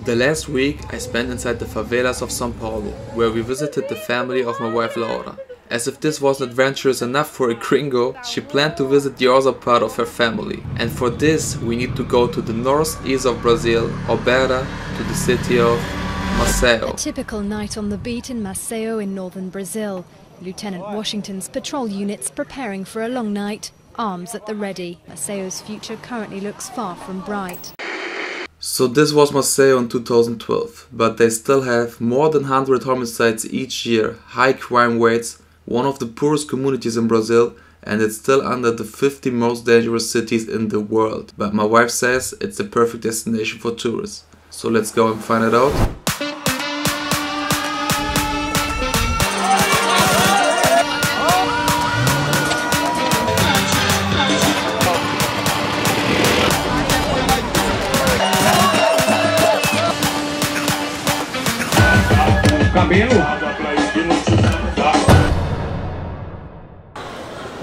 The last week I spent inside the favelas of São Paulo, where we visited the family of my wife Laura. As if this wasn't adventurous enough for a gringo, she planned to visit the other part of her family. And for this we need to go to the northeast of Brazil, or better, to the city of Maceió. A typical night on the beat in Maceió in northern Brazil. Lieutenant Washington's patrol units preparing for a long night, arms at the ready. Maceió's future currently looks far from bright. So this was Maceió in 2012, but they still have more than 100 homicides each year, high crime rates, one of the poorest communities in Brazil, and it's still under the 50 most dangerous cities in the world. But my wife says it's the perfect destination for tourists. So let's go and find it out.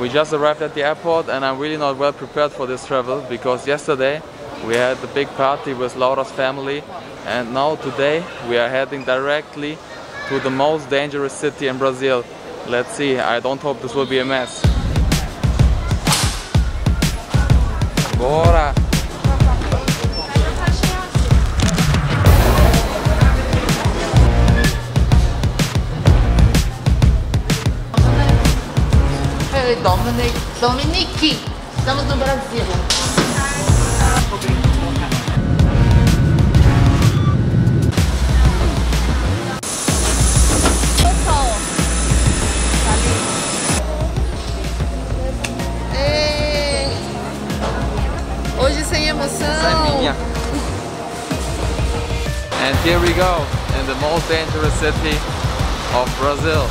We just arrived at the airport and I'm really not well prepared for this travel, because yesterday we had the big party with Laura's family, and now today we are heading directly to the most dangerous city in Brazil. Let's see, I don't hope this will be a mess. Bora! Dominique, estamos no Brasil. Hoje sem emoção. And here we go, in the most dangerous city of Brazil.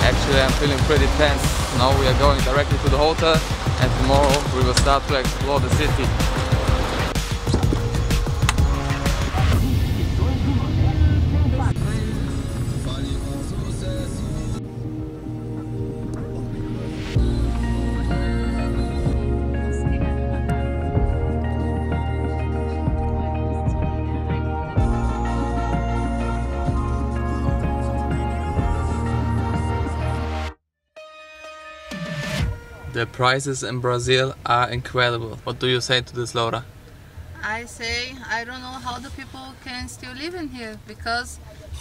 Actually, I'm feeling pretty tense. Now we are going directly to the hotel, and tomorrow we will start to explore the city. The prices in Brazil are incredible. What do you say to this, Laura? I say I don't know how the people can still live in here, because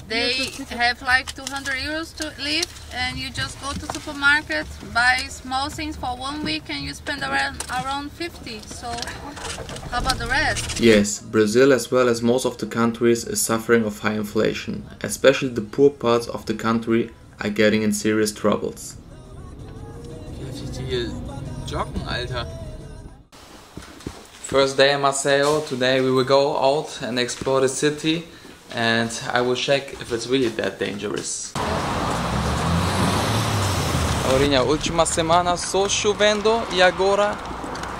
they have like 200 euros to live, and you just go to the supermarket, buy small things for 1 week and you spend around 50. So how about the rest? Yes, Brazil, as well as most of the countries, is suffering of high inflation. Especially the poor parts of the country are getting in serious troubles. First day in Maceió. Today we will go out and explore the city, and I will check if it's really that dangerous. Aurinha, última semana só chovendo e agora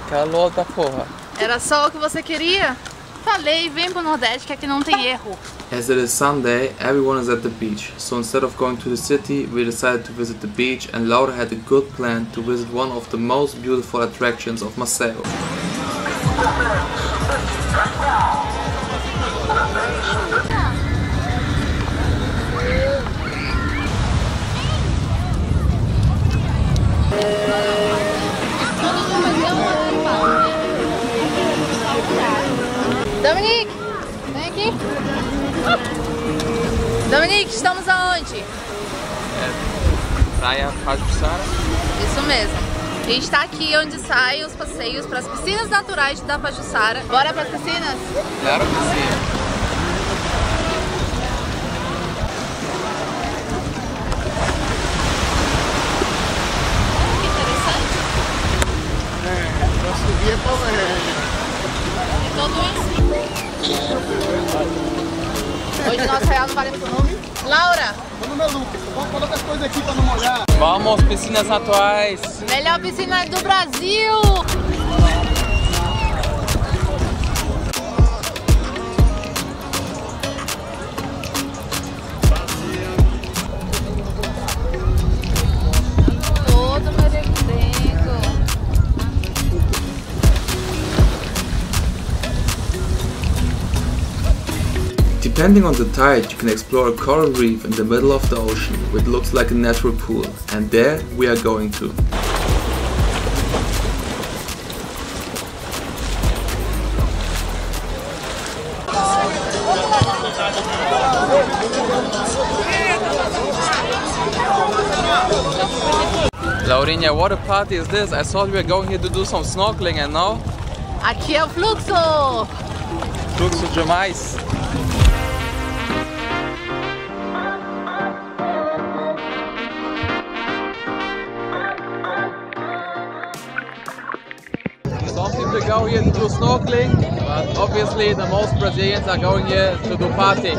calor da porra. Era só o que você queria? Falei, vem pro Nordeste que aqui não tem erro. As it is Sunday, everyone is at the beach, so instead of going to the city, we decided to visit the beach, and Laura had a good plan to visit one of the most beautiful attractions of Maceió. Dominique, vem aqui. Dominique, estamos aonde? Praia Pajuçara. Isso mesmo. A gente está aqui onde saem os passeios para as piscinas naturais da Pajuçara. Bora para as piscinas? Claro que sim. Que interessante. Pra subir é Todo isso. Hoje nosso real não vale muito nome. Laura! Vamos, meu Lucas, vamos colocar as coisas aqui para não molhar. Vamos, piscinas naturais. Melhor piscina do Brasil! Todo merendengo. Depending on the tide, you can explore a coral reef in the middle of the ocean, which looks like a natural pool, and there we are going to. Laurinha, what a party is this? I thought we were going here to do some snorkeling and now? Aqui é o fluxo! Fluxo demais! Some people go here to do snorkeling, but obviously the most Brazilians are going here to do party.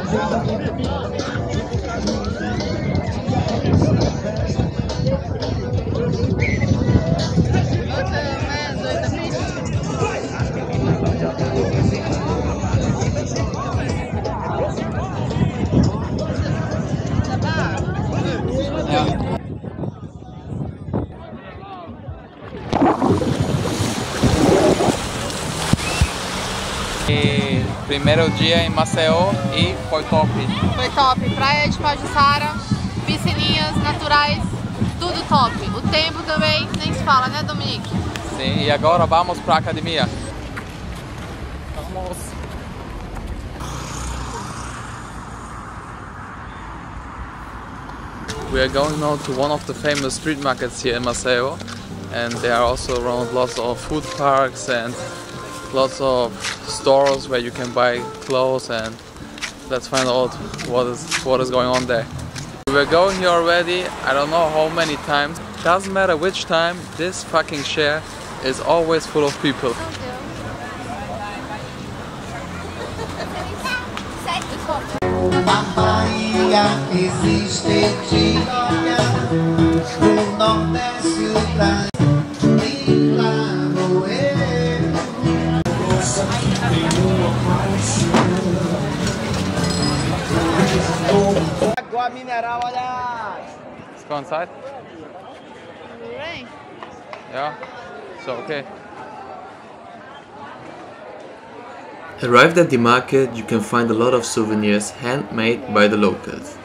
E primeiro dia em Maceió e foi top. Foi top, praia de Pajuçara, piscininhas naturais, tudo top. O tempo também, nem se fala, né, Dominique? Sim, e agora vamos para a academia. Vamos. We are going now to one of the famous street markets here in Maceió, and there are also around lots of food parks and lots of stores where you can buy clothes, and let's find out what is going on there. We were going here already, I don't know how many times. Doesn't matter which time, this fucking share is always full of people. Água mineral, olha! Let's go inside. Rain. Yeah, so okay. Arrived at the market, you can find a lot of souvenirs handmade by the locals.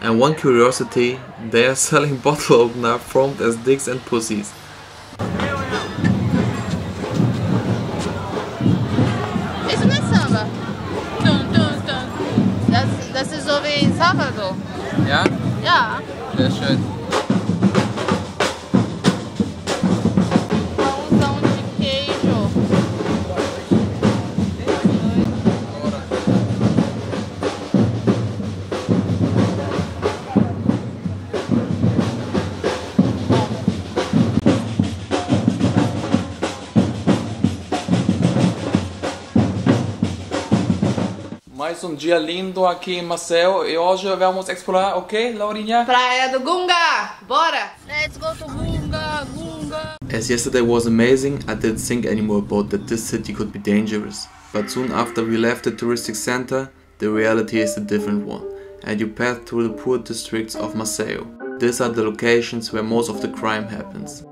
And one curiosity, they are selling bottle opener formed as dicks and pussies. Isso não é samba. Tum, tum, tum. Das ist so wie in Salvador. Ja? Ja. Sehr schön. Pãozão de queijo. Mais dia lindo aqui em Maceió e hoje vamos explorar o que, Laurinha? Praia do Gunga. Bora. Let's go to Gunga, Gunga. As yesterday was amazing, I didn't think anymore about that this city could be dangerous. But soon after we left the touristic center, the reality is a different one, and you pass through the poor districts of Maceió. These are the locations where most of the crime happens.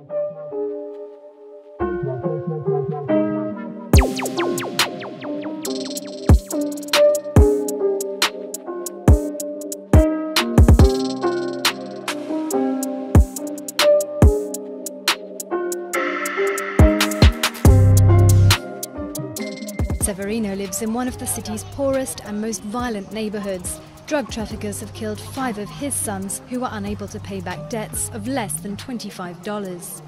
Severino lives in one of the city's poorest and most violent neighborhoods. Drug traffickers have killed 5 of his sons who were unable to pay back debts of less than $25.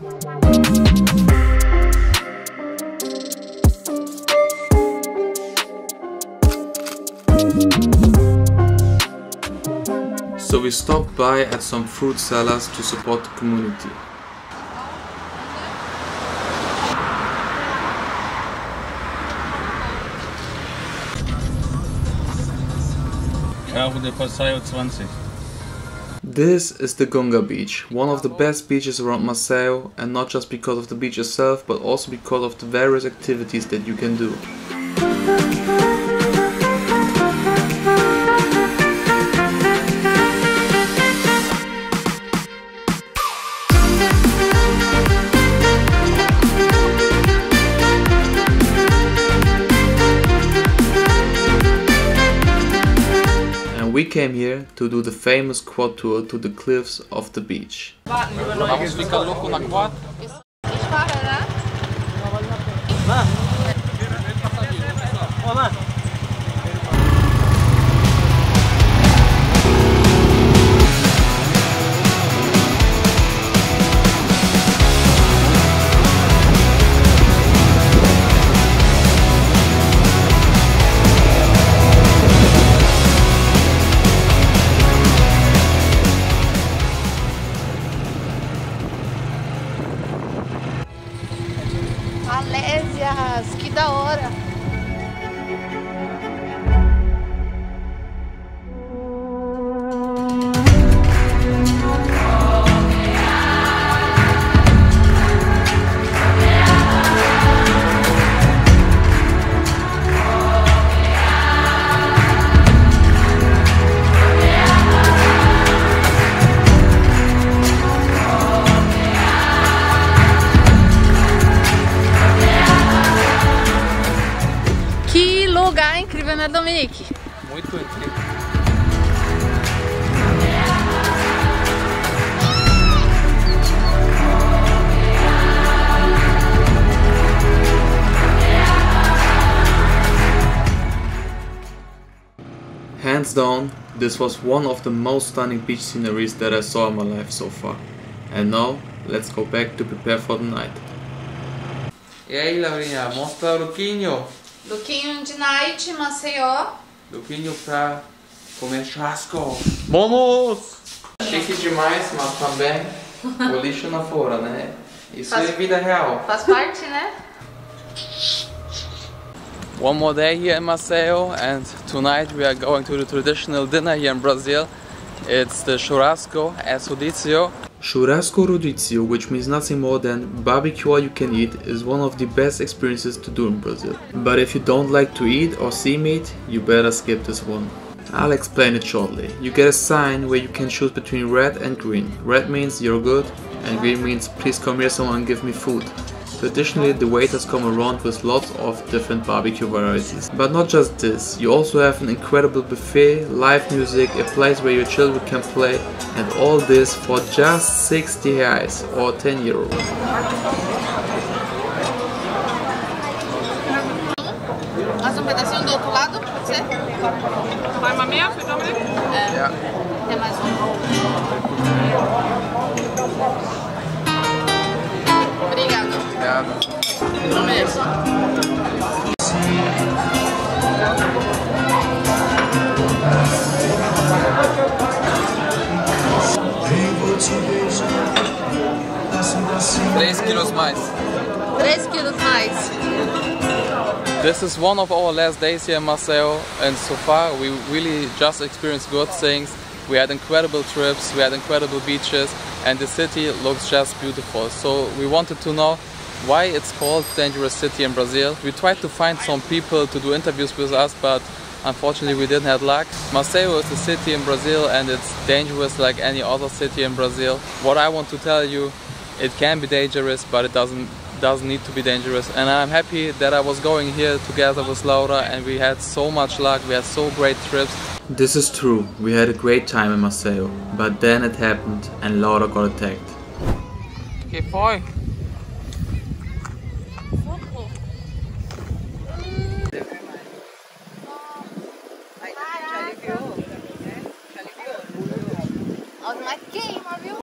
So we stopped by at some fruit sellers to support the community. This is the Gunga beach, one of the best beaches around Maceió, and not just because of the beach itself, but also because of the various activities that you can do. came here to do the famous quad tour to the cliffs of the beach. Vamos ficar louco na quad? Malésias, que da hora! Que lugar incrível, né, Dominique? Muito incrível. Hands down, this was one of the most stunning beach sceneries that I saw in my life so far. And now, let's go back to prepare for the night. E aí, Laurinha, mostra o lookinho. Lookinho de night, Maceió. Lookinho pra comer churrasco. Vamos! Chique demais, mas também o lixo na fora, né? Isso é vida real. Faz parte, né? One more day here in Maceió, and tonight we are going to the traditional dinner here in Brazil. It's the churrasco as rodízio. Churrasco rodízio, which means nothing more than barbecue all you can eat, is one of the best experiences to do in Brazil. But if you don't like to eat or see meat, you better skip this one. I'll explain it shortly. You get a sign where you can choose between red and green. Red means you're good, and green means please come here someone and give me food. Traditionally, the waiters come around with lots of different barbecue varieties. But not just this, you also have an incredible buffet, live music, a place where your children can play, and all this for just 60 reais or 10 euros. Mais um pedacinho do outro lado, pode ser? Vai uma meia, você também? É. Tem mais um. Obrigada. Não mereço. Três quilos mais. 3 quilos mais. This is one of our last days here in Maceió, and so far we really just experienced good things. We had incredible trips, we had incredible beaches, and the city looks just beautiful. So we wanted to know why it's called Dangerous City in Brazil. We tried to find some people to do interviews with us, but unfortunately we didn't have luck. Maceió is a city in Brazil and it's dangerous like any other city in Brazil. What I want to tell you, it can be dangerous, but it doesn't need to be dangerous. And I'm happy that I was going here together with Laura, and we had so much luck, we had so great trips. This is true, we had a great time in Maceió, but then it happened and Laura got attacked. Que foi?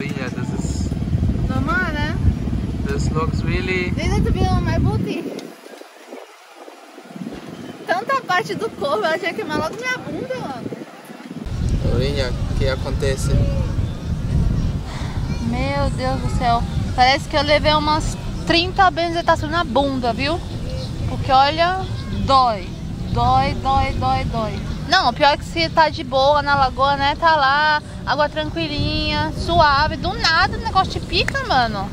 Yeah, this is Normal, né? This looks really... Desde tu viu my booty? Tanta parte do corpo, ela tinha que queimar logo minha bunda, mano. Laurinha, o que acontece? Meu Deus do céu. Parece que eu levei umas 30 benzetacões na bunda, viu? Porque olha, dói. Dói, dói, dói, dói. Não, pior que se tá de boa na lagoa, né? Tá lá, água tranquilinha, suave. Do nada o negócio te pica, mano.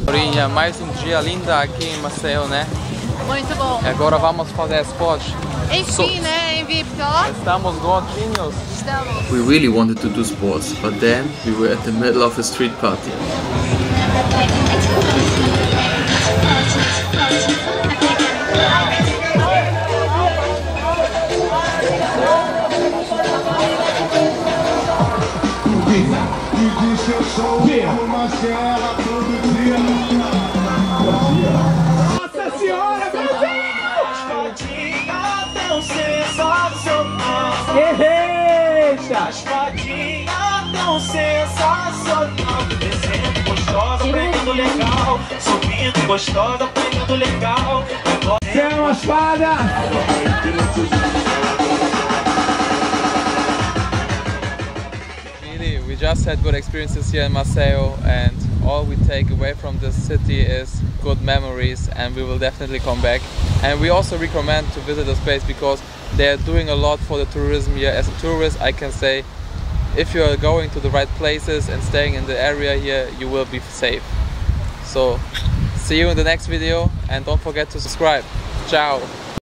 Laurinha, mais um dia lindo aqui em Maceió, né? Muito bom. E agora vamos fazer esporte. Enfim, né? Enfim, porque ó, Estamos gordinhos. estamos. We really wanted to do sports, but then we were at the middle of a street party. Eita! As fadinhas tão sensacional. Descendo gostosa, pegando legal. Subindo gostosa, pegando legal. Você é uma espada! Really, we just had good experiences here in Maceió, and all we take away from this city is good memories, and we will definitely come back. And we also recommend to visit this place because they are doing a lot for the tourism here. As a tourist, I can say if you are going to the right places and staying in the area here, you will be safe. So see you in the next video, and don't forget to subscribe. Ciao!